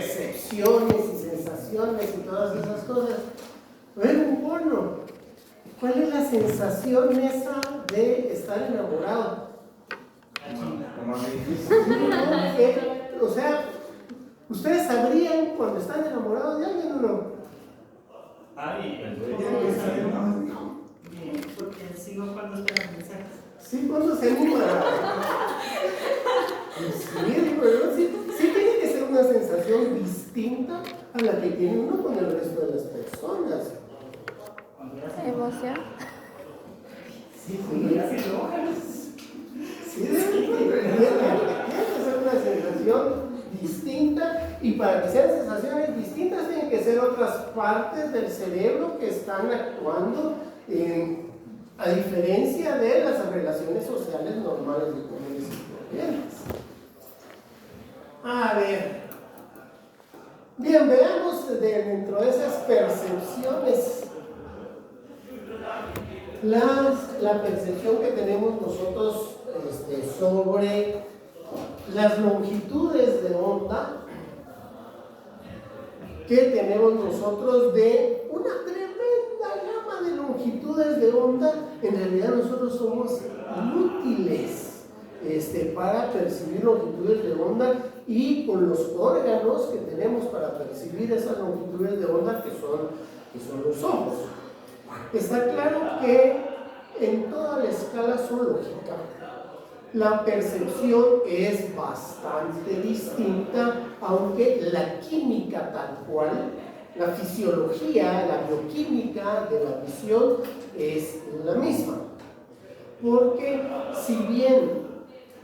percepciones y sensaciones y todas esas cosas. Ver un porno. ¿Cuál es la sensación esa de estar enamorado? O sea, ¿ustedes sabrían cuando están enamorados de alguien o no? Porque sigo cuando están los mensajes. Sí, cuando se anima. Sí, pero sí tiene que ser una sensación distinta a la que tiene uno con el resto de las personas. Emoción. Sí, tiene que ser una sensación distinta, y para que sean sensaciones distintas tienen que ser otras partes del cerebro que están actuando a diferencia de las relaciones sociales normales de comunes y corrientes. A ver, bien, veamos dentro de esas percepciones la percepción que tenemos nosotros sobre las longitudes de onda que tenemos nosotros, de una tremenda gama de longitudes de onda. En realidad nosotros somos inútiles para percibir longitudes de onda, y con los órganos que tenemos para percibir esas longitudes de onda, que son los ojos. Está claro que en toda la escala zoológica la percepción es bastante distinta, aunque la química tal cual, la fisiología, la bioquímica de la visión es la misma. Porque si bien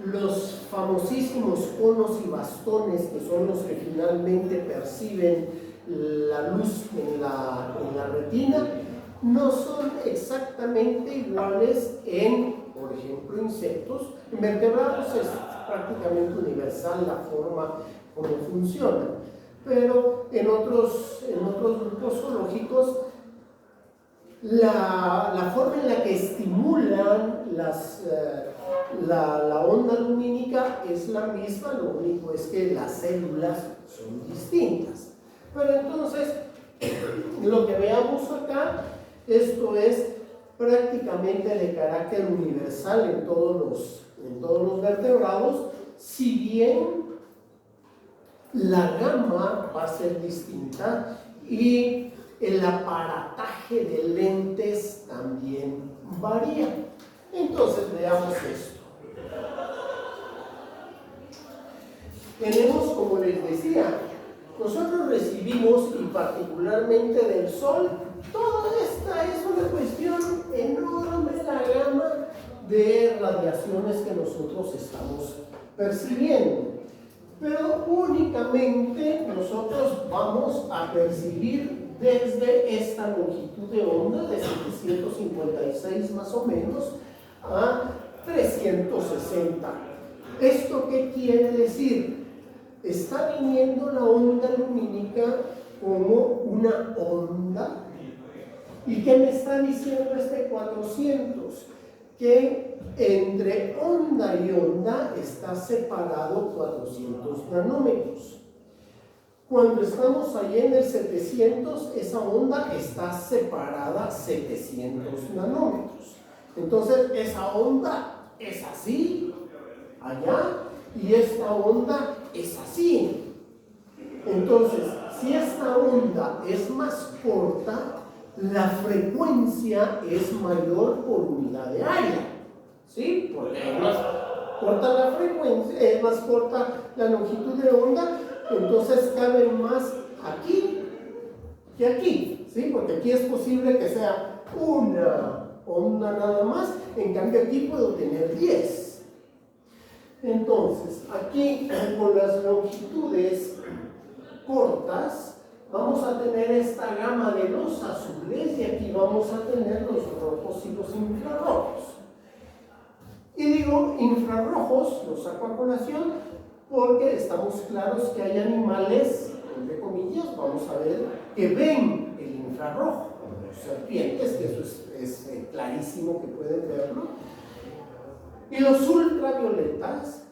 los famosísimos conos y bastones, que son los que finalmente perciben la luz en la retina, no son exactamente iguales en, por ejemplo, insectos. En vertebrados es prácticamente universal la forma como funciona, pero en otros grupos zoológicos la forma en la que estimulan la onda lumínica es la misma, lo único es que las células son distintas. Pero entonces, lo que veamos acá, esto es prácticamente de carácter universal en todos los vertebrados, si bien la gama va a ser distinta y el aparataje de lentes también varía. Entonces veamos esto. Tenemos, como les decía, nosotros recibimos, y particularmente del Sol, toda esta es una cuestión enorme, la gama de radiaciones que nosotros estamos percibiendo. Pero únicamente nosotros vamos a percibir desde esta longitud de onda de 756 más o menos a 360. ¿Esto qué quiere decir? Está viniendo la onda lumínica como una onda. ¿Y qué me está diciendo este 400? Que entre onda y onda está separado 400 nanómetros. Cuando estamos allí en el 700, esa onda está separada 700 nanómetros. Entonces, esa onda es así, allá, y esta onda es así. Entonces, si esta onda es más corta, la frecuencia es mayor por unidad de área, ¿sí? Porque es más corta la frecuencia, es más corta la longitud de onda, entonces cabe más aquí que aquí, ¿sí? Porque aquí es posible que sea una onda nada más, en cambio aquí puedo tener 10. Entonces, aquí con las longitudes cortas, vamos a tener esta gama de los azules, y aquí vamos a tener los rojos y los infrarrojos. Y digo infrarrojos, los saco a colación, porque estamos claros que hay animales, entre comillas, vamos a ver, que ven el infrarrojo, como los serpientes, que eso es clarísimo que pueden verlo. Y los ultravioletas,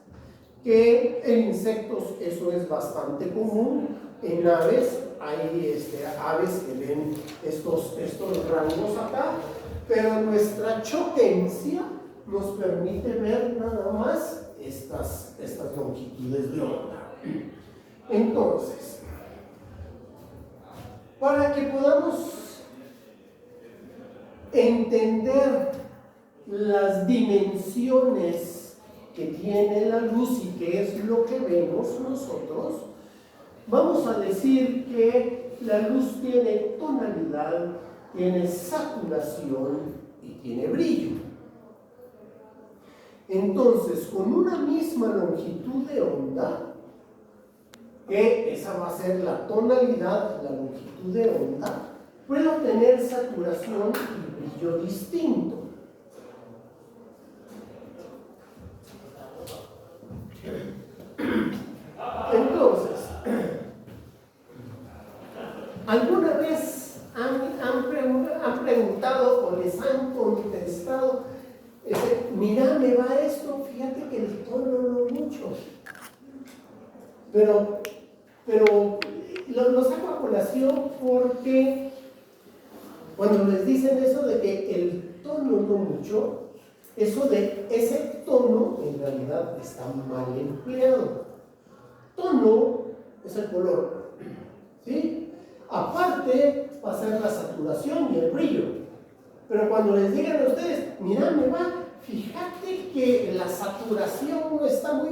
que en insectos eso es bastante común, En aves hay aves que ven estos rangos acá, pero nuestra choquencia nos permite ver nada más estas longitudes de onda. Entonces, para que podamos entender las dimensiones que tiene la luz y qué es lo que vemos nosotros, vamos a decir que la luz tiene tonalidad, tiene saturación y tiene brillo. Entonces, con una misma longitud de onda, que esa va a ser la tonalidad, la longitud de onda, puedo tener saturación y brillo distinto. Entonces, ¿alguna vez han preguntado o les han contestado, mira, me va esto, fíjate que el tono no mucho? Pero lo saco a colación porque cuando les dicen eso de que el tono no mucho, eso de ese tono en realidad está mal empleado. Tono es el color, ¿sí? Aparte va a ser la saturación y el brillo. Pero cuando les digan a ustedes, mira, me va, fíjate que la saturación no está muy...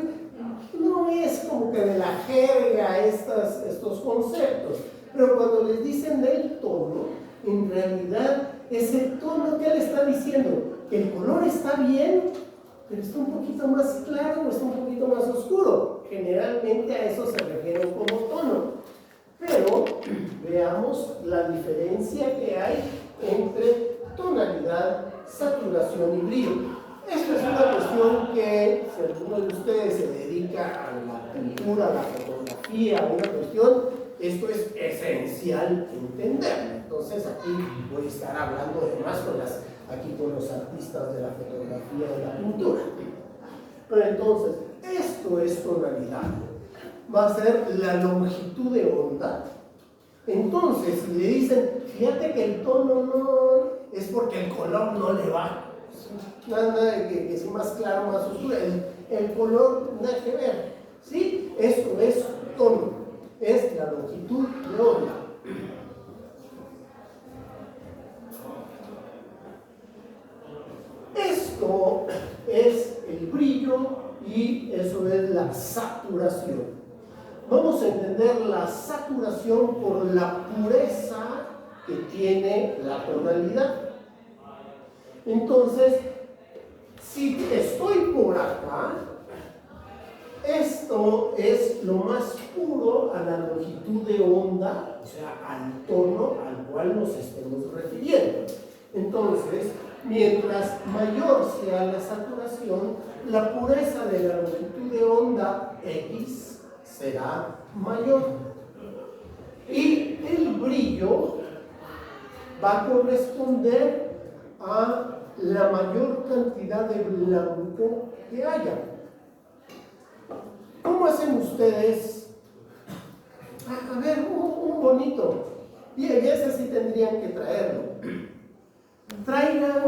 No es como que de la jerga estos conceptos. Pero cuando les dicen del tono, en realidad ese tono, ¿qué le está diciendo? Que el color está bien, pero está un poquito más claro o está un poquito más oscuro. Generalmente a eso se refiere como tono. Pero veamos la diferencia que hay entre tonalidad, saturación y brillo. Esto es una cuestión que, si alguno de ustedes se dedica a la pintura, a la fotografía, una cuestión, esto es esencial entenderlo. Entonces aquí voy a estar hablando además con los artistas de la fotografía y de la pintura. Pero entonces, esto es tonalidad. Va a ser la longitud de onda. Entonces, si le dicen, fíjate que el tono no, es porque el color no le va. Nada de que sea más claro, más oscuro. El color nada que ver. ¿Sí? Eso es tono. Es la longitud de onda. Esto es el brillo y eso es la saturación. Vamos a entender la saturación por la pureza que tiene la tonalidad. Entonces, si estoy por acá, esto es lo más puro a la longitud de onda, o sea, al tono al cual nos estemos refiriendo. Entonces, mientras mayor sea la saturación, la pureza de la longitud de onda X será mayor. Y el brillo va a corresponder a la mayor cantidad de blanco que haya. ¿Cómo hacen ustedes? A ver, un bonito. Y ese sí tendrían que traerlo. Traigan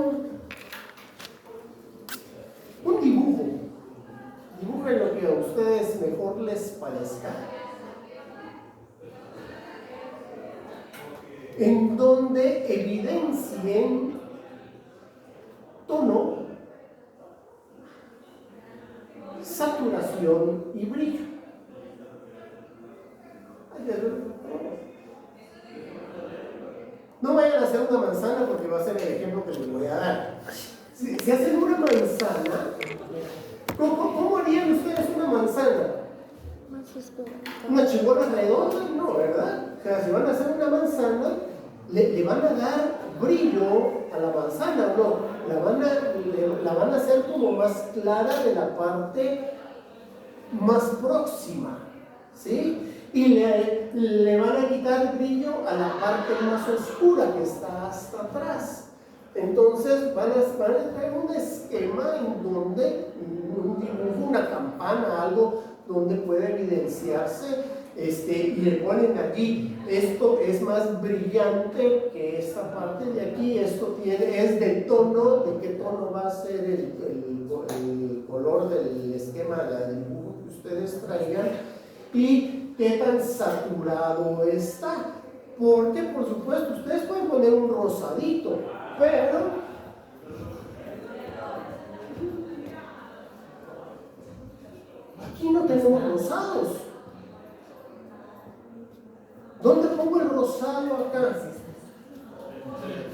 un dibujo. Dibujen lo que a ustedes mejor les parezca. En donde evidencien tono, saturación y brillo. No vayan a hacer una manzana porque va a ser el ejemplo que les voy a dar. Si hacen una manzana, ¿cómo harían ustedes una manzana? Más oscuro. ¿Una chibola redonda? No, ¿verdad? O sea, si van a hacer una manzana, le van a dar brillo a la manzana, ¿no? La van a hacer como más clara de la parte más próxima, ¿sí? Y le van a quitar brillo a la parte más oscura que está hasta atrás. Entonces van a traer un esquema en donde un dibujo, una campana, algo donde puede evidenciarse y le ponen aquí, esto es más brillante que esta parte de aquí, esto es del tono, de qué tono va a ser el color del esquema, del dibujo que ustedes traigan, y qué tan saturado está, porque por supuesto ustedes pueden poner un rosadito, pero aquí no tenemos rosados. ¿Dónde pongo el rosado acá?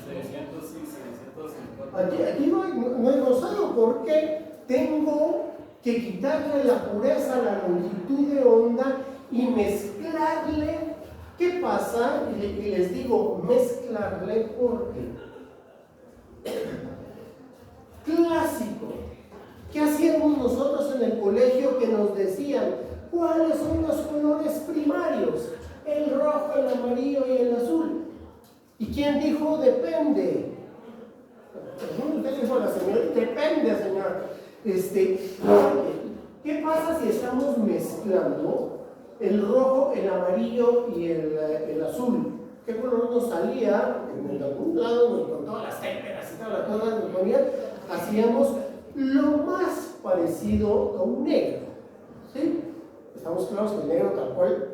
600 y 650. Aquí no hay rosado porque tengo que quitarle la pureza, la longitud de onda y mezclarle. ¿Qué pasa? Y les digo mezclarle porque clásico. ¿Qué hacíamos nosotros en el colegio que nos decían cuáles son los colores primarios? El rojo, el amarillo y el azul. ¿Y quién dijo depende? Usted dijo la señora, depende, señora. ¿Qué pasa si estamos mezclando el rojo, el amarillo y el azul? ¿Qué color nos salía? En algún lado, con todas las témperas y todas las cosas nos ponían, hacíamos lo más parecido a un negro. ¿Sí? Estamos claros que el negro tal cual,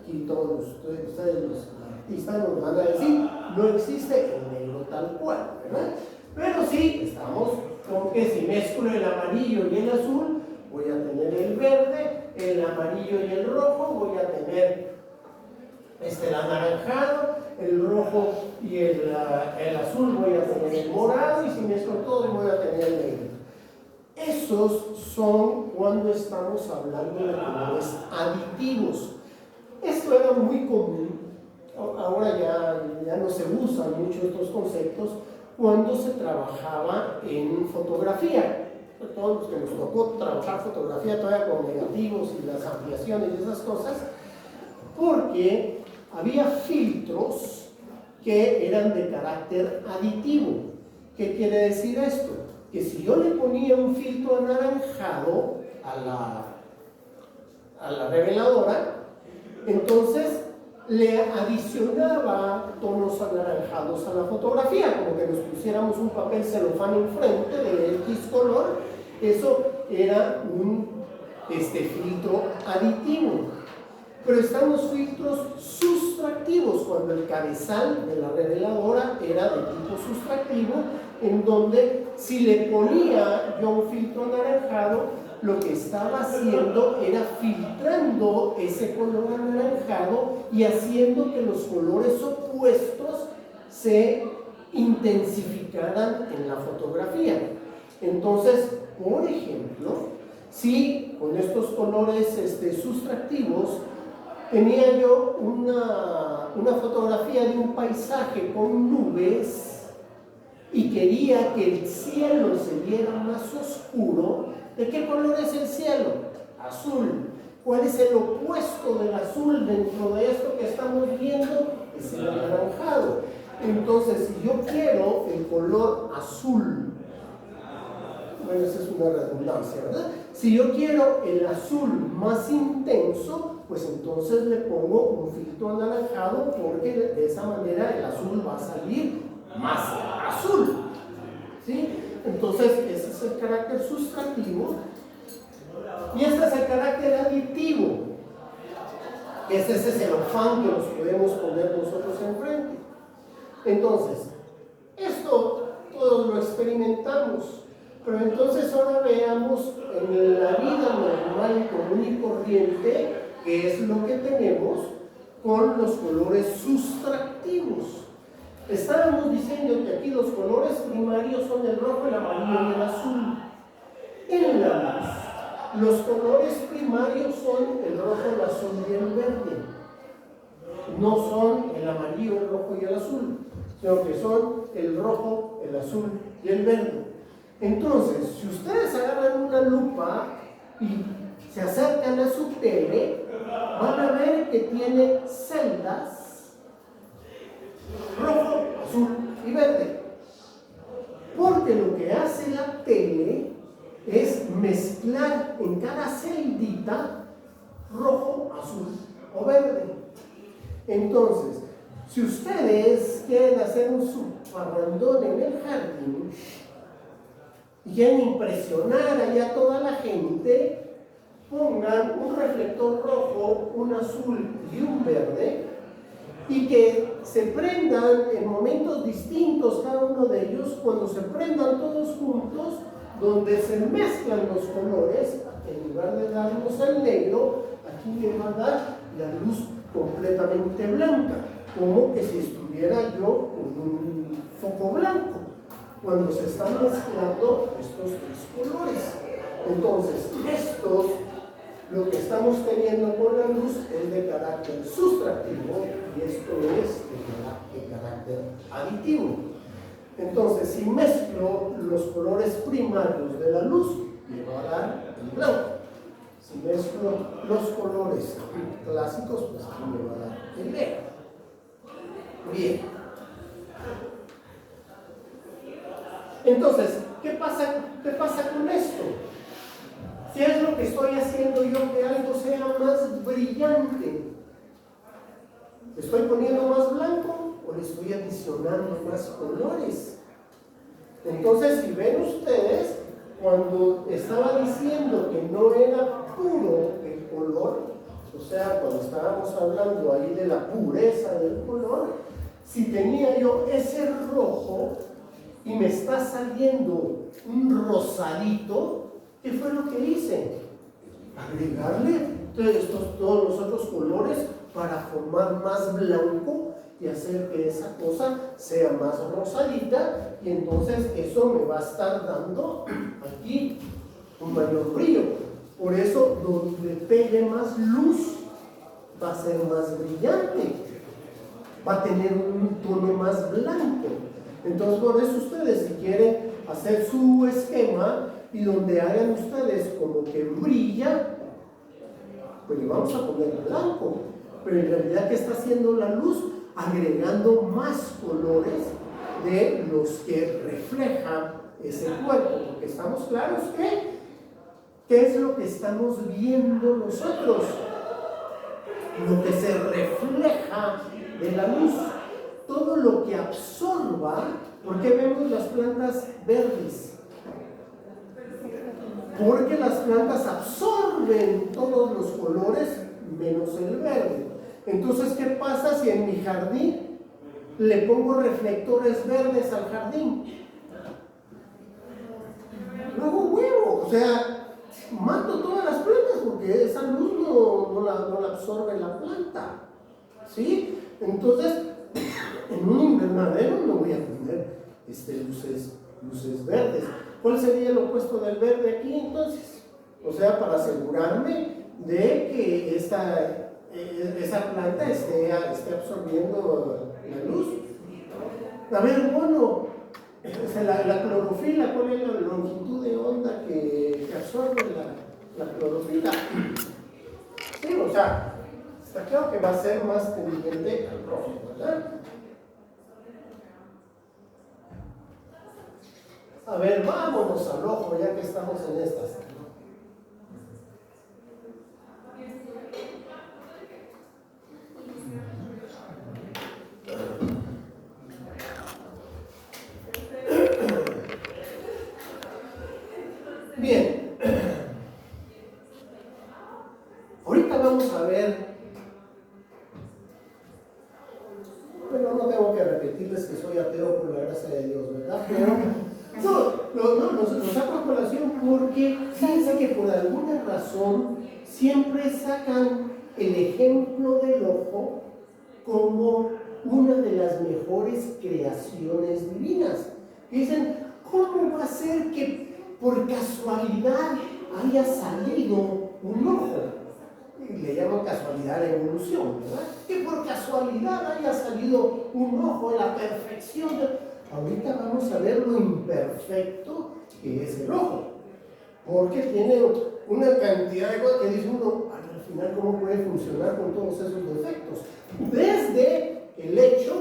aquí todos ustedes los artistas nos van a decir, no existe el negro tal cual, ¿verdad? Pero sí, estamos con que si mezclo el amarillo y el azul, voy a tener el verde, el amarillo y el rojo, voy a tener el anaranjado, el rojo y el azul, voy a tener el morado, y si mezclo todo voy a tener el negro. Esos son cuando estamos hablando de colores aditivos. Esto era muy común, ahora ya no se usan mucho estos conceptos, cuando se trabajaba en fotografía. Todos los que nos tocó trabajar fotografía todavía con negativos y las ampliaciones y esas cosas, porque había filtros que eran de carácter aditivo. ¿Qué quiere decir esto? Que si yo le ponía un filtro anaranjado a la reveladora, entonces le adicionaba tonos anaranjados a la fotografía, como que nos pusiéramos un papel celofán enfrente de X color. Eso era un filtro aditivo. Pero están los filtros sustractivos, cuando el cabezal de la reveladora era de tipo sustractivo, en donde si le ponía yo un filtro anaranjado, lo que estaba haciendo era filtrando ese color anaranjado y haciendo que los colores opuestos se intensificaran en la fotografía. Entonces, por ejemplo, si con estos colores sustractivos tenía yo una fotografía de un paisaje con nubes y quería que el cielo se viera más oscuro, ¿de qué color es el cielo? Azul. ¿Cuál es el opuesto del azul dentro de esto que estamos viendo? Es el anaranjado. Entonces, si yo quiero el color azul, bueno, esa es una redundancia, ¿verdad? Si yo quiero el azul más intenso, pues entonces le pongo un filtro anaranjado, porque de esa manera el azul va a salir más azul, ¿sí? Entonces ese es el carácter sustractivo y este es el carácter aditivo. Ese es ese celofán que nos podemos poner nosotros enfrente. Entonces, esto todos lo experimentamos. Pero entonces ahora veamos en la vida normal, común y corriente, qué es lo que tenemos con los colores sustractivos. Estábamos diciendo que aquí los colores primarios son el rojo, el amarillo y el azul. En la luz, los colores primarios son el rojo, el azul y el verde. No son el amarillo, el rojo y el azul, sino que son el rojo, el azul y el verde. Entonces, si ustedes agarran una lupa y se acercan a su tele, van a ver que tiene celdas rojo, azul y verde. Porque lo que hace la tele es mezclar en cada celdita rojo, azul o verde. Entonces, si ustedes quieren hacer un parrandón en el jardín y quieren impresionar allá a toda la gente, pongan un reflector rojo, un azul y un verde, y que se prendan en momentos distintos cada uno de ellos. Cuando se prendan todos juntos, donde se mezclan los colores, en lugar de darnos el negro, aquí le va a dar la luz completamente blanca, como que si estuviera yo con un foco blanco, cuando se están mezclando estos tres colores. Entonces, lo que estamos teniendo con la luz es de carácter sustractivo y esto es de carácter aditivo. Entonces, si mezclo los colores primarios de la luz, me va a dar el blanco. Si mezclo los colores clásicos, pues aquí me va a dar el negro. Bien. Entonces, ¿qué pasa con esto? ¿Qué es lo que estoy haciendo yo que algo sea más brillante? ¿Le estoy poniendo más blanco o le estoy adicionando más colores? Entonces, si ven ustedes, cuando estaba diciendo que no era puro el color, o sea, cuando estábamos hablando ahí de la pureza del color, si tenía yo ese rojo y me está saliendo un rosadito, ¿qué fue lo que hice? Agregarle todos los otros colores para formar más blanco y hacer que esa cosa sea más rosadita, y entonces eso me va a estar dando aquí un mayor brillo. Por eso, donde pegue más luz va a ser más brillante, va a tener un tono más blanco. Entonces, por eso ustedes, si quieren hacer su esquema y donde hagan ustedes como que brilla, pues le vamos a poner blanco, pero en realidad, ¿qué está haciendo la luz? Agregando más colores de los que refleja ese cuerpo, porque estamos claros que ¿qué es lo que estamos viendo nosotros? Lo que se refleja de la luz, todo lo que absorba. ¿Por qué vemos las plantas verdes? Porque las plantas absorben todos los colores menos el verde. Entonces, ¿qué pasa si en mi jardín le pongo reflectores verdes al jardín? Luego huevo, o sea, mato todas las plantas porque esa luz no la absorbe la planta. ¿Sí? Entonces, en un invernadero no voy a poner luces verdes. ¿Cuál sería el opuesto del verde aquí entonces? O sea, para asegurarme de que esa planta esté absorbiendo la luz. A ver, bueno, la clorofila, ¿cuál es la longitud de onda que absorbe la clorofila? Sí, o sea, está claro que va a ser más tendente al rojo, ¿verdad? A ver, vámonos al ojo ya que estamos en estas. Bien, ahorita vamos a ver, bueno, no tengo que repetirles que soy ateo por la gracia de Dios, ¿verdad? Pero nos saco a colación porque fíjense que por alguna razón siempre sacan el ejemplo del ojo como una de las mejores creaciones divinas. Dicen, ¿cómo va a ser que por casualidad haya salido un ojo? Y le llaman casualidad de evolución, ¿verdad? Que por casualidad haya salido un ojo, la perfección. Ahorita vamos a ver lo imperfecto que es el ojo, porque tiene una cantidad de cosas que dice uno, al final, ¿cómo puede funcionar con todos esos defectos? Desde el hecho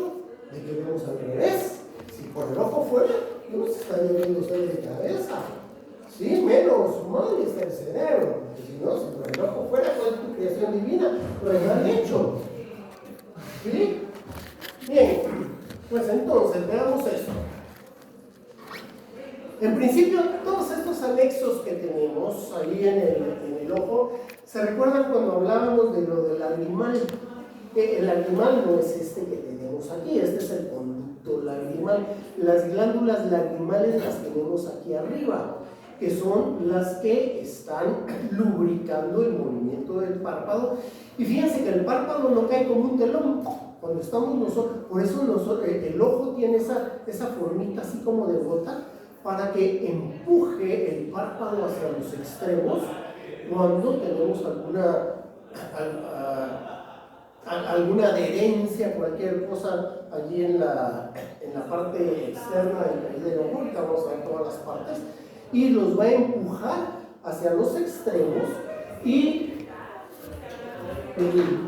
de que vemos al revés. Si por el ojo fuera, no se estaría viendo usted de cabeza. Sí, menos mal está el cerebro, porque si no, si por el ojo fuera, toda tu creación Entonces, veamos esto. En principio, todos estos anexos que tenemos ahí en el ojo, ¿se recuerdan cuando hablábamos de lo del lagrimal? El lagrimal no es este que tenemos aquí, este es el conducto lagrimal. Las glándulas lagrimales las tenemos aquí arriba, que son las que están lubricando el movimiento del párpado. Y fíjense que el párpado no cae como un telón. Cuando estamos nosotros, por eso el ojo tiene esa formita así como de gota, para que empuje el párpado hacia los extremos cuando tenemos alguna adherencia, cualquier cosa allí en la parte externa del ojo. Ahorita vamos a ver todas las partes, y los va a empujar hacia los extremos, y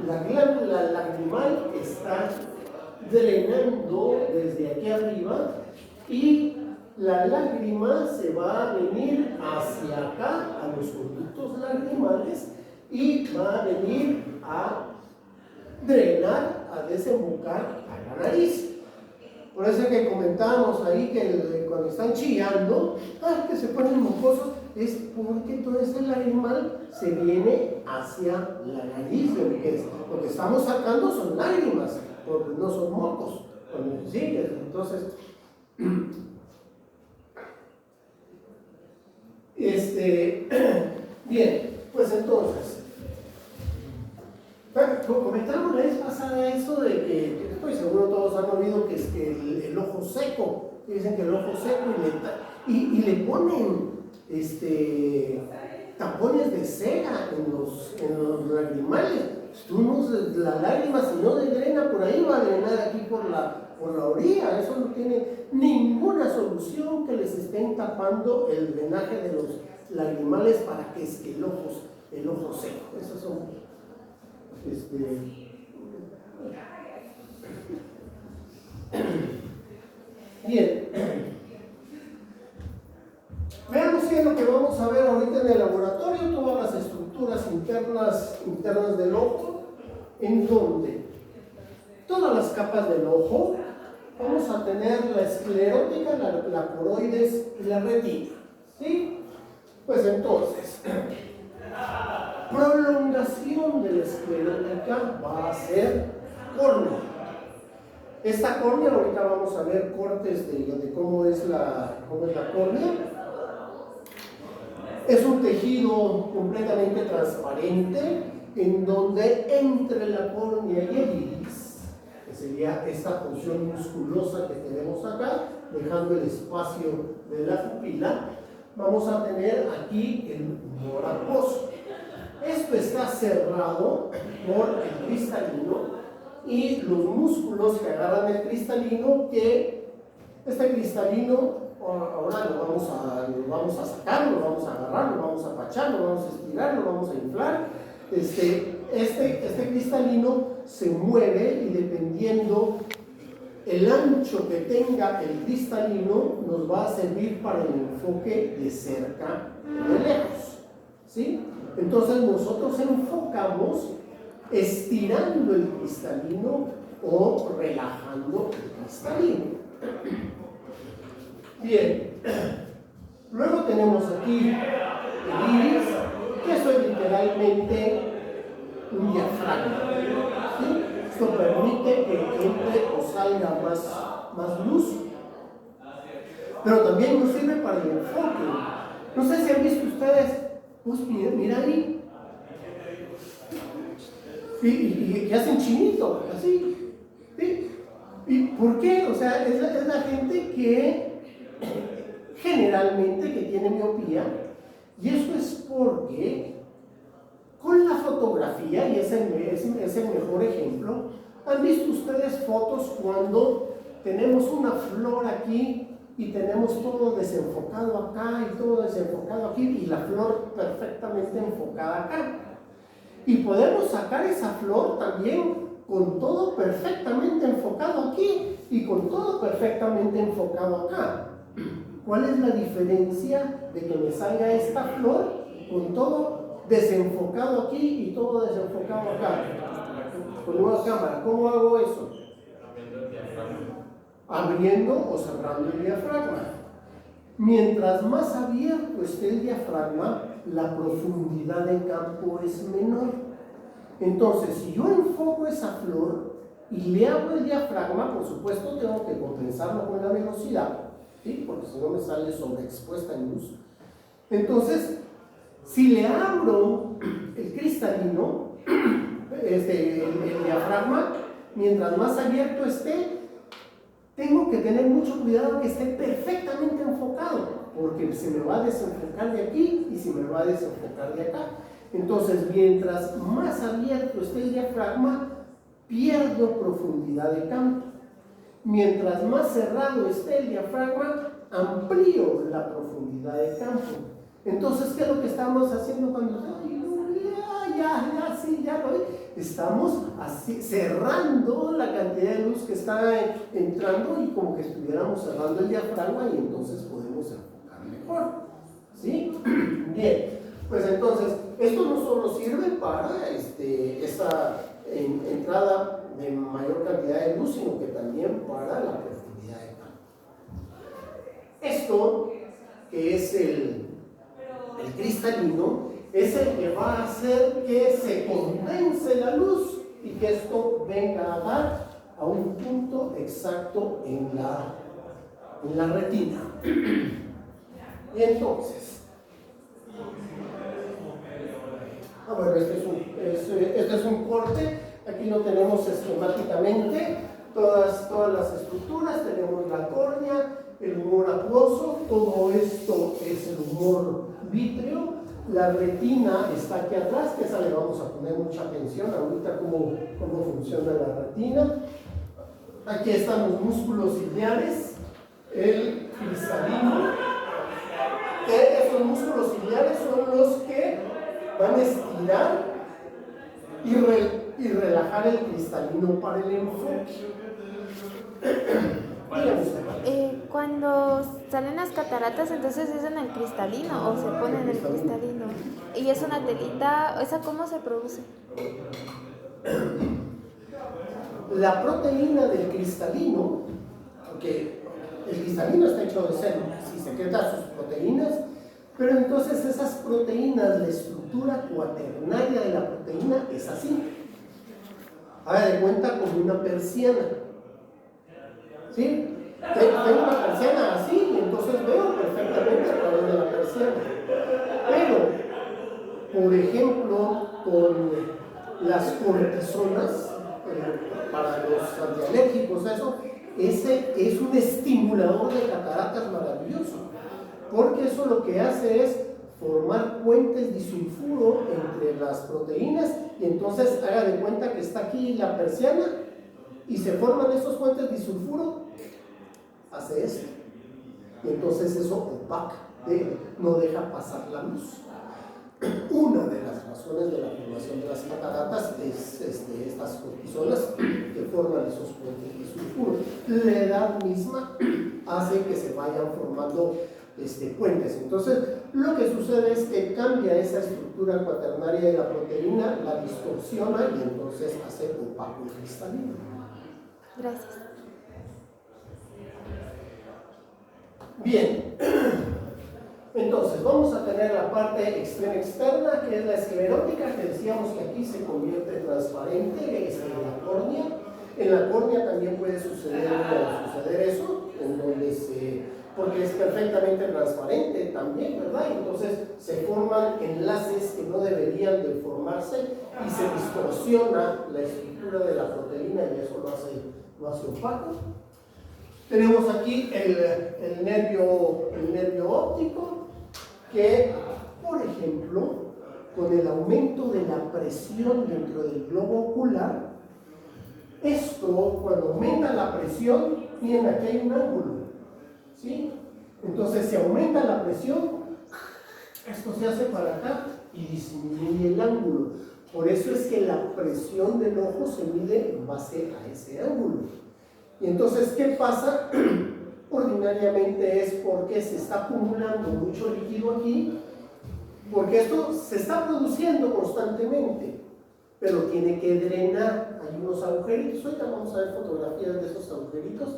la glándula lagrimal está drenando desde aquí arriba, y la lágrima se va a venir hacia acá, a los conductos lagrimales, y va a venir a drenar, a desembocar a la nariz. Por eso que comentábamos ahí que cuando están chillando, que se ponen mocosos, es porque todo ese lagrimal se viene hacia la nariz. Lo que estamos sacando son lágrimas, porque no son mocos. ¿Sí? Entonces, bien, pues entonces, comentamos la vez pasada eso de que estoy seguro todos han oído que es que el ojo seco, dicen que el ojo seco, y le ponen tapones de cera en los lagrimales. La lágrima, si no drena por ahí, va a drenar aquí por la orilla. Eso no tiene ninguna solución, que les estén tapando el drenaje de los lagrimales para que es el ojo seco. Esos son bien. Veamos qué es lo que vamos a ver ahorita en el laboratorio, todas las estructuras internas del ojo, en donde todas las capas del ojo vamos a tener la esclerótica, la coroides y la retina. ¿Sí? Pues entonces, prolongación de la esclerótica va a ser córnea. Esta córnea, ahorita vamos a ver cortes de cómo es la córnea. Es un tejido completamente transparente, en donde entre la córnea y el iris, que sería esta porción musculosa que tenemos acá, dejando el espacio de la pupila, vamos a tener aquí el humor acuoso. Esto está cerrado por el cristalino y los músculos que agarran el cristalino, que este cristalino ahora lo vamos a sacar, lo vamos a agarrar, lo vamos a apachar, lo vamos a estirar, lo vamos a inflar. Este cristalino se mueve, y dependiendo el ancho que tenga el cristalino, nos va a servir para el enfoque de cerca y de lejos. ¿Sí? Entonces nosotros enfocamos estirando el cristalino o relajando el cristalino. Bien, luego tenemos aquí el iris, que eso es literalmente un diafragma. ¿Sí? Esto permite que entre o salga más luz, pero también nos sirve para el enfoque. No sé si han visto ustedes, pues mira ahí, y hacen chinito, así. ¿Sí? ¿Y por qué? O sea, es la gente que generalmente que tiene miopía, y eso es porque con la fotografía, y es el mejor ejemplo, ¿han visto ustedes fotos cuando tenemos una flor aquí y tenemos todo desenfocado acá y todo desenfocado aquí, y la flor perfectamente enfocada acá? Y podemos sacar esa flor también con todo perfectamente enfocado aquí y con todo perfectamente enfocado acá. ¿Cuál es la diferencia de que me salga esta flor con todo desenfocado aquí y todo desenfocado acá? Con una cámara, ¿cómo hago eso? abriendo o cerrando el diafragma. Mientras más abierto esté el diafragma, la profundidad de campo es menor. Entonces, si yo enfoco esa flor y le abro el diafragma, por supuesto tengo que compensarlo con la velocidad, ¿sí? Porque si no me sale sobreexpuesta en luz. Entonces, si le abro el cristalino, el diafragma, mientras más abierto esté, tengo que tener mucho cuidado que esté perfectamente enfocado, porque se me va a desenfocar de aquí y se me va a desenfocar de acá. Entonces, mientras más abierto esté el diafragma, pierdo profundidad de campo. Mientras más cerrado esté el diafragma, amplío la profundidad de campo. Entonces, ¿qué es lo que estamos haciendo cuando ya lo vi? Estamos así, cerrando la cantidad de luz que está entrando y como que estuviéramos cerrando el diafragma y entonces podemos enfocar mejor. ¿Sí? Bien, pues entonces, esto no solo sirve para esta entrada de mayor cantidad de luz, sino que también para la profundidad de campo. Esto, que es el cristalino, es el que va a hacer que se condense la luz y que esto venga a dar a un punto exacto en la retina. Y entonces, bueno, este es un corte. Aquí lo tenemos esquemáticamente, todas las estructuras. Tenemos la córnea, el humor acuoso, todo esto es el humor vítreo. La retina está aquí atrás, que esa le vamos a poner mucha atención ahorita cómo funciona la retina. Aquí están los músculos ciliares, el cristalino. Estos músculos ciliares son los que van a estirar y relajar el cristalino para el enfoque. Cuando salen las cataratas, entonces es en el cristalino o se pone en el cristalino. Y es una telita, ¿esa cómo se produce? La proteína del cristalino, porque el cristalino está hecho de células y secreta sus proteínas, pero entonces esas proteínas, la estructura cuaternaria de la proteína es así. Haga de cuenta como una persiana. ¿Sí? Tengo una persiana así y entonces veo perfectamente a través de la persiana. Pero, por ejemplo, con las cortisonas, para los antialérgicos, ese es un estimulador de cataratas maravilloso, porque eso lo que hace es formar puentes disulfuro entre las proteínas y entonces haga de cuenta que está aquí la persiana y se forman esos puentes disulfuro, hace esto y entonces eso opaca, no deja pasar la luz. Una de las razones de la formación de las cataratas es estas cortisonas que forman esos puentes disulfuro. La edad misma hace que se vayan formando puentes. Entonces, lo que sucede es que cambia esa estructura cuaternaria de la proteína, la distorsiona y entonces hace opaco el cristalino. Gracias. Bien. Entonces, vamos a tener la parte externa, que es la esclerótica, que decíamos que aquí se convierte en transparente, es en la córnea. En la córnea también puede suceder eso, en donde porque es perfectamente transparente también, ¿verdad? Entonces se forman enlaces que no deberían de formarse y se distorsiona la estructura de la proteína y eso lo hace opaco. Tenemos aquí el nervio óptico, que, por ejemplo, con el aumento de la presión dentro del globo ocular, esto, cuando aumenta la presión, miren, aquí hay un ángulo, ¿sí? Entonces, si aumenta la presión, esto se hace para acá y disminuye el ángulo. Por eso es que la presión del ojo se mide en base a ese ángulo. Y entonces, ¿qué pasa? Ordinariamente es porque se está acumulando mucho líquido aquí, porque esto se está produciendo constantemente, pero tiene que drenar. Hay unos agujeritos, ahorita vamos a ver fotografías de esos agujeritos,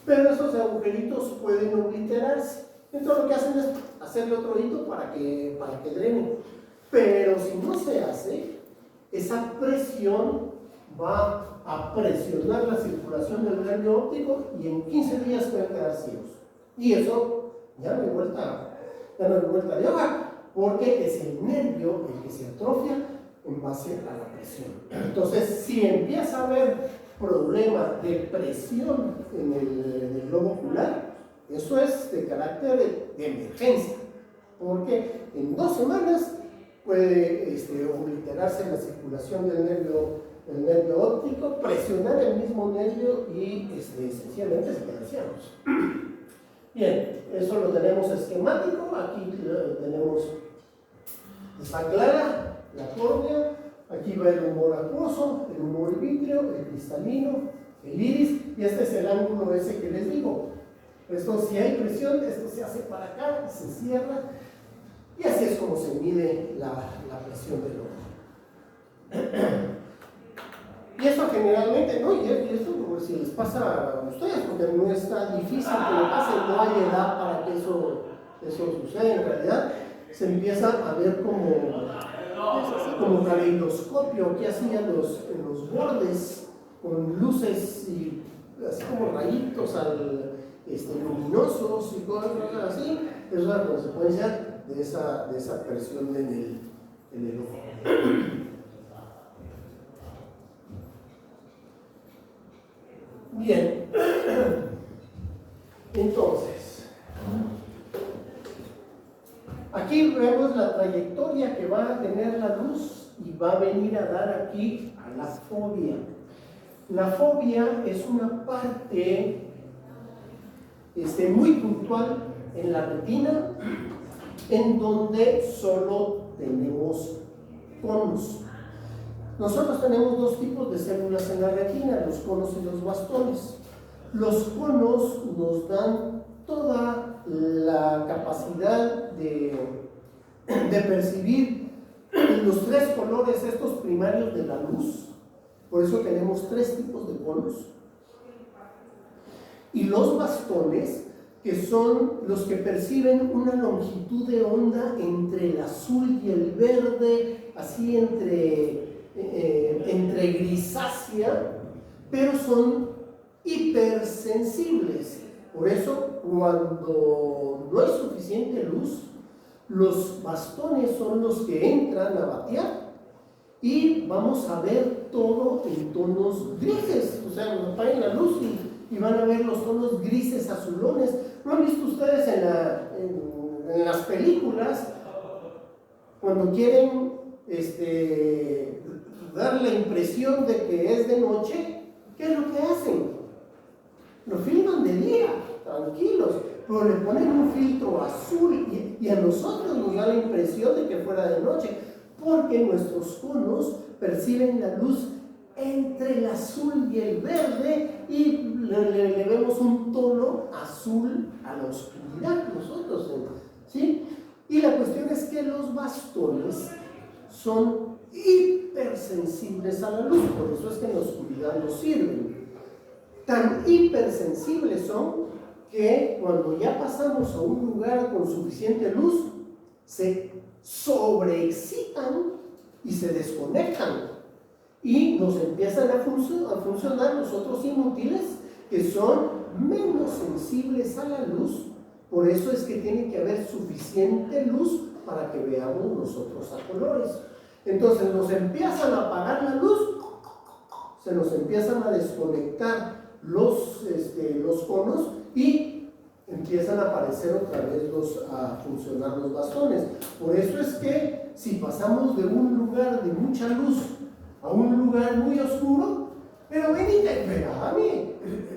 pero esos agujeritos pueden obliterarse. Entonces lo que hacen es hacerle otro hito para que drene. Pero si no se hace, esa presión va a presionar la circulación del nervio óptico y en 15 días pueden quedar ciegos. Y eso ya no hay vuelta de hoja, porque es el nervio el que se atrofia en base a la presión. Entonces, si empieza a haber problemas de presión en el globo ocular, eso es de carácter de emergencia, porque en 2 semanas puede obliterarse la circulación del nervio óptico, presionar el mismo nervio y esencialmente se quedan ciegos. Bien, eso lo tenemos esquemático. Aquí tenemos, está clara la córnea, aquí va el humor acuoso, el humor vítreo, el cristalino, el iris, y este es el ángulo ese que les digo. Esto, si hay presión, esto se hace para acá, se cierra, y así es como se mide la presión del ojo. Y esto generalmente, ¿no? Y esto pues, si les pasa a ustedes, porque no está difícil que le pase, no hay edad para que eso suceda. En realidad se empieza a ver como caleidoscopio que hacían en los bordes con luces y así como rayitos luminosos y cosas así. Eso es la consecuencia de esa presión en el ojo. Bien, entonces, aquí vemos la trayectoria que va a tener la luz y va a venir a dar aquí a la fobia. La fobia es una parte muy puntual en la retina, en donde solo tenemos conos. Nosotros tenemos 2 tipos de células en la retina, los conos y los bastones. Los conos nos dan toda la capacidad de percibir los 3 colores estos primarios de la luz. Por eso tenemos 3 tipos de conos. Y los bastones, que son los que perciben una longitud de onda entre el azul y el verde, así entre grisácea, pero son hipersensibles. Por eso, cuando no hay suficiente luz, los bastones son los que entran a batear y vamos a ver todo en tonos grises. O sea, nos apagan la luz y van a ver los tonos grises azulones. ¿No han visto ustedes en las películas cuando quieren dar la impresión de que es de noche? ¿Qué es lo que hacen? Lo filman de día, tranquilos, pero le ponen un filtro azul y a nosotros nos da la impresión de que fuera de noche, porque nuestros conos perciben la luz entre el azul y el verde y le vemos un tono azul a la oscuridad nosotros, ¿sí? Y la cuestión es que los bastones son hipersensibles a la luz, por eso es que en la oscuridad nos sirven. Tan hipersensibles son que cuando ya pasamos a un lugar con suficiente luz, se sobreexcitan y se desconectan y nos empiezan a funcionar los otros inútiles que son menos sensibles a la luz. Por eso es que tiene que haber suficiente luz para que veamos nosotros a colores. Entonces nos empiezan a apagar la luz, se nos empiezan a desconectar los conos y empiezan a aparecer otra vez a funcionar los bastones. Por eso es que si pasamos de un lugar de mucha luz a un lugar muy oscuro, pero venite, espérame,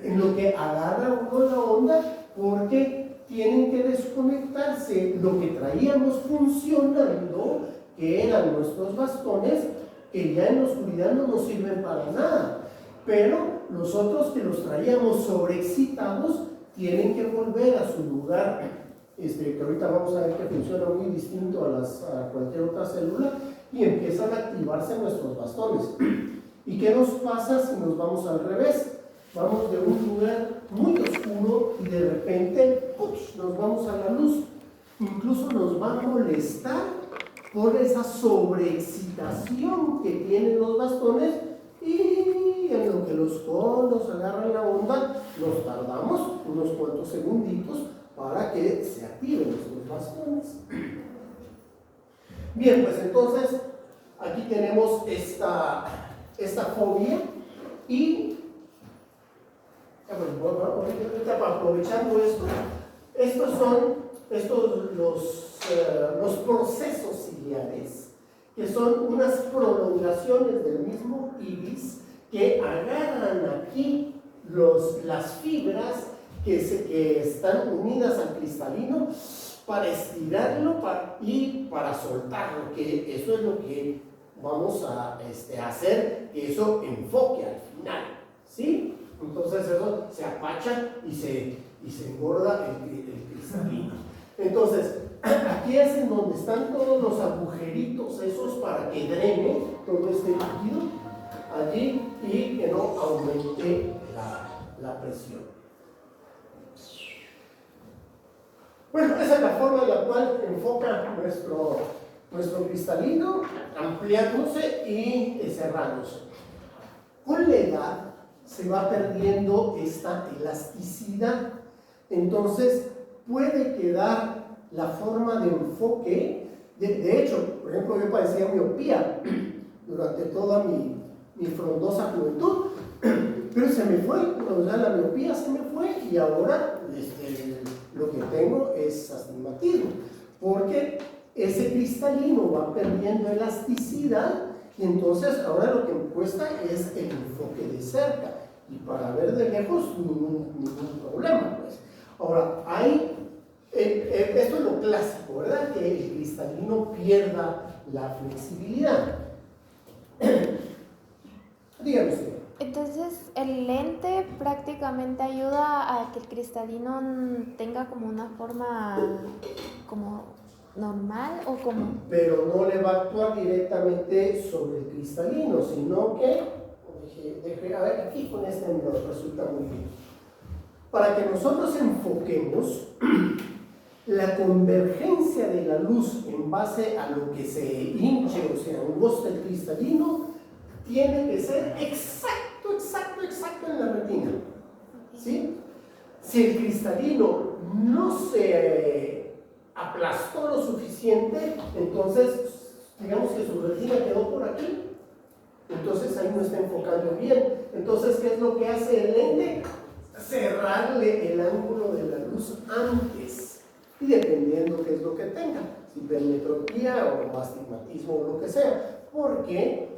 en lo que agarra uno la onda, porque tienen que desconectarse lo que traíamos funcionando, que eran nuestros bastones, que ya en la oscuridad no nos sirven para nada, pero los otros que los traíamos sobreexcitados tienen que volver a su lugar, que ahorita vamos a ver que funciona muy distinto a cualquier otra célula, y empiezan a activarse nuestros bastones. ¿Y qué nos pasa si nos vamos al revés? vamos de un lugar muy oscuro y de repente ¡puch!, nos vamos a la luz. Incluso nos va a molestar por esa sobreexcitación que tienen los bastones, y en lo que los conos agarran la onda, nos tardamos unos cuantos segunditos para que se activen los bastones. Bien, pues entonces aquí tenemos esta fobia y bueno, aprovechando esto, estos son los procesos ciliares, que son unas prolongaciones del mismo iris que agarran aquí las fibras que están unidas al cristalino para estirarlo y para soltarlo, que eso es lo que vamos a hacer, que eso enfoque al final, ¿sí? Entonces eso se apacha y se engorda el cristalino. Entonces, aquí es en donde están todos los agujeritos esos para que drene todo este líquido allí y que no aumente la presión. Bueno, esa es la forma en la cual enfoca nuestro cristalino, ampliándose y cerrándose. Con la edad se va perdiendo esta elasticidad, entonces puede quedar la forma de enfoque. De hecho, por ejemplo, yo padecía miopía durante toda mi frondosa juventud, pero se me fue, o sea, la miopía se me fue y ahora lo que tengo es astigmatismo, porque ese cristalino va perdiendo elasticidad y entonces ahora lo que me cuesta es el enfoque de cerca, y para ver de lejos ningún problema, pues. Ahora, esto es lo clásico, ¿verdad? Que el cristalino pierda la flexibilidad. Dígame usted. Entonces, el lente prácticamente ayuda a que el cristalino tenga como una forma como normal o como... Pero no le va a actuar directamente sobre el cristalino, sino que, a ver, aquí con este nos resulta muy bien. Para que nosotros enfoquemos, la convergencia de la luz en base a lo que se hinche o se angosta el cristalino tiene que ser exacto en la retina, ¿sí? Si el cristalino no se aplastó lo suficiente, entonces digamos que su retina quedó por aquí, entonces ahí no está enfocando bien. Entonces, ¿qué es lo que hace el lente? Cerrarle el ángulo de la luz antes, y dependiendo qué es lo que tenga, si hipermetropía o astigmatismo o lo que sea, porque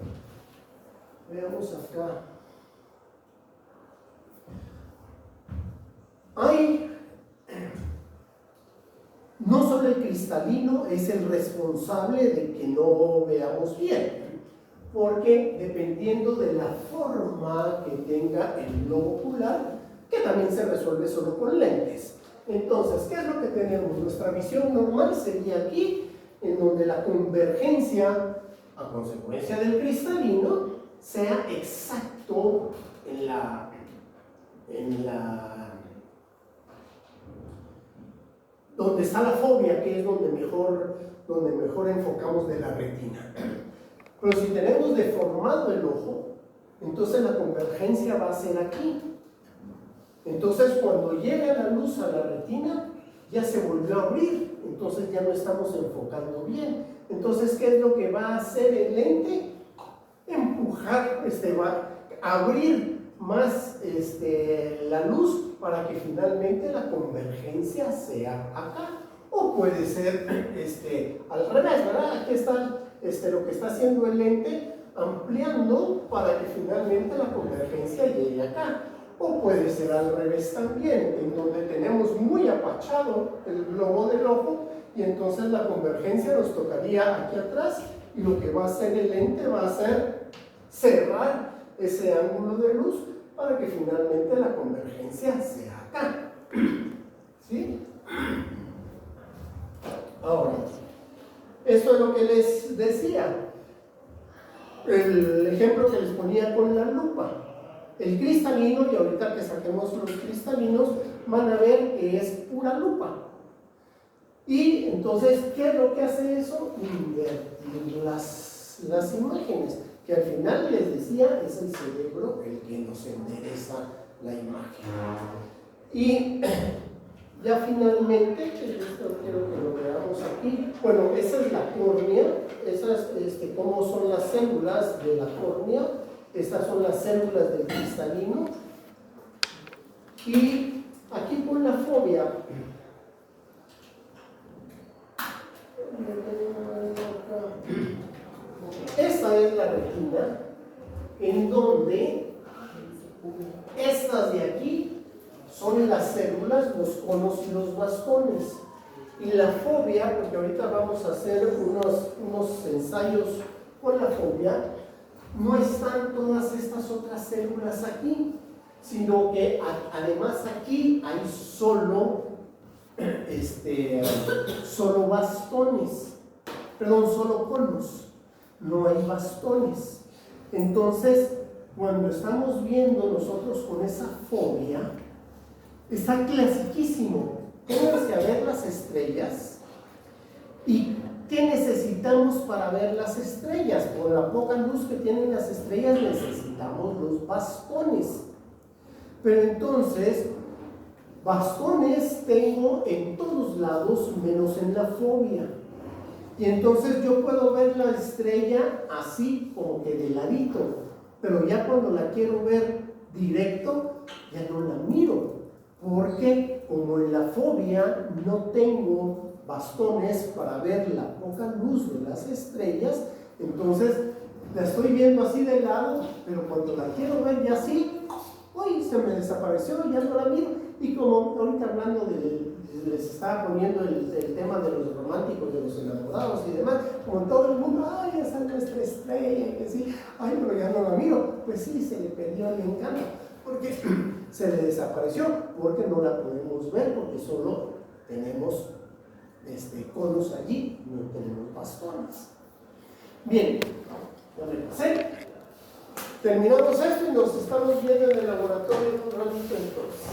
veamos acá, no solo el cristalino es el responsable de que no veamos bien, porque dependiendo de la forma que tenga el globo ocular, que también se resuelve solo con lentes. Entonces, ¿qué es lo que tenemos? Nuestra visión normal sería aquí, en donde la convergencia, a consecuencia del cristalino, sea exacto donde está la fobia, que es donde mejor enfocamos de la retina. Pero si tenemos deformado el ojo, entonces la convergencia va a ser aquí. Entonces, cuando llega la luz a la retina, ya se volvió a abrir, entonces ya no estamos enfocando bien. Entonces, ¿qué es lo que va a hacer el lente? Empujar, va a abrir más la luz para que finalmente la convergencia sea acá. O puede ser al revés, ¿verdad? Aquí está lo que está haciendo el lente, ampliando para que finalmente la convergencia llegue acá. O puede ser al revés también, en donde tenemos muy apachado el globo del ojo y entonces la convergencia nos tocaría aquí atrás, y lo que va a hacer el lente va a ser cerrar ese ángulo de luz para que finalmente la convergencia sea acá. ¿Sí? Ahora, esto es lo que les decía, el ejemplo que les ponía con la lupa. el cristalino, y ahorita que saquemos los cristalinos, van a ver que es pura lupa. Y entonces, ¿qué es lo que hace eso? Invertir las imágenes, que al final les decía, es el cerebro el que nos endereza la imagen. Y ya finalmente, esto quiero que lo veamos aquí. Bueno, esa es la córnea, esas cómo son las células de la córnea, estas son las células del cristalino. Y aquí con la fobia, esta es la retina, en donde estas de aquí son las células, los conos y los bastones. Y la fobia, porque ahorita vamos a hacer unos ensayos con la fobia, no están todas estas otras células aquí, sino que además aquí hay solo bastones, solo conos, no hay bastones. Entonces, cuando estamos viendo nosotros con esa fobia, está clasiquísimo. Pónganse a ver las estrellas. ¿Y qué necesitamos para ver las estrellas? Por la poca luz que tienen las estrellas necesitamos los bastones. Pero entonces, bastones tengo en todos lados menos en la fobia. Y entonces yo puedo ver la estrella así como que de ladito, pero ya cuando la quiero ver directo, ya no la miro, porque como en la fobia no tengo bastones para ver la poca luz de las estrellas, entonces la estoy viendo así de lado, pero cuando la quiero ver ya así, uy, se me desapareció, ya no la miro. Y como ahorita hablando les estaba poniendo el tema de los románticos, de los enamorados y demás, como todo el mundo, ay, esa es nuestra estrella, que sí, ay, pero ya no la miro, pues sí, se le perdió el encanto, porque se le desapareció, porque no la podemos ver, porque solo tenemos conos allí, no tenemos bastones. Bien, ya me pasé. Terminamos esto y nos estamos viendo en el laboratorio un ratito entonces.